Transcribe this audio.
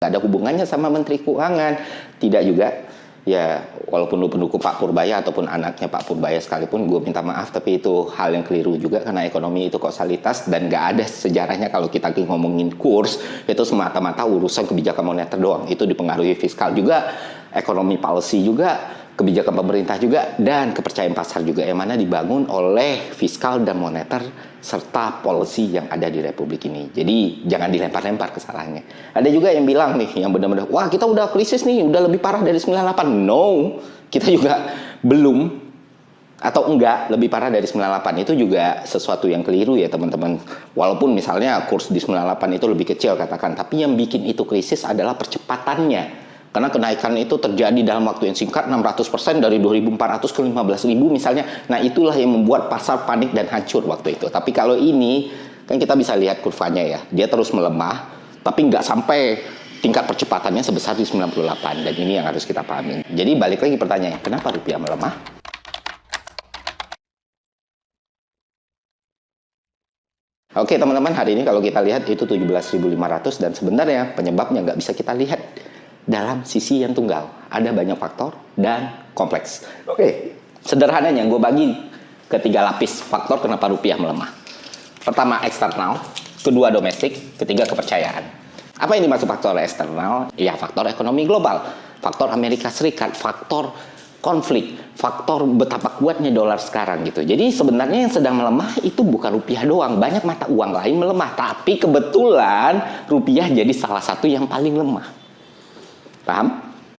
Nggak ada hubungannya sama Menteri Keuangan. Tidak juga. Ya, walaupun lu pendukung Pak Purbaya ataupun anaknya Pak Purbaya sekalipun, gue minta maaf, tapi itu hal yang keliru juga, karena ekonomi itu kausalitas dan nggak ada sejarahnya. Kalau kita ngomongin kurs, itu semata-mata urusan kebijakan moneter doang. Itu dipengaruhi fiskal juga, ekonomi policy juga, kebijakan pemerintah juga, dan kepercayaan pasar juga, yang mana dibangun oleh fiskal dan moneter serta policy yang ada di Republik ini. Jadi jangan dilempar-lempar kesalahannya. Ada juga yang bilang nih, yang benar-benar, wah kita udah krisis nih, udah lebih parah dari 98. No, kita juga belum, atau enggak, lebih parah dari 98. Itu juga sesuatu yang keliru ya teman-teman. Walaupun misalnya kurs di 98 itu lebih kecil katakan, tapi yang bikin itu krisis adalah percepatannya. Karena kenaikan itu terjadi dalam waktu yang singkat, 600% dari 2.400 ke 15.000 misalnya. Nah itulah yang membuat pasar panik dan hancur waktu itu. Tapi kalau ini, kan kita bisa lihat kurvanya ya. Dia terus melemah, tapi nggak sampai tingkat percepatannya sebesar di 98. Dan ini yang harus kita pahami. Jadi balik lagi pertanyaannya, kenapa rupiah melemah? Oke teman-teman, hari ini kalau kita lihat itu 17.500, dan sebenarnya penyebabnya nggak bisa kita lihat dalam sisi yang tunggal. Ada banyak faktor dan kompleks. Oke, sederhananya gue bagi ke 3 lapis faktor kenapa rupiah melemah. Pertama eksternal, kedua domestik, ketiga kepercayaan. Apa yang dimaksud faktor eksternal? Ya faktor ekonomi global, faktor Amerika Serikat, faktor konflik, faktor betapa kuatnya dolar sekarang gitu. Jadi sebenarnya yang sedang melemah itu bukan rupiah doang, banyak mata uang lain melemah, tapi kebetulan rupiah jadi salah satu yang paling lemah. Paham?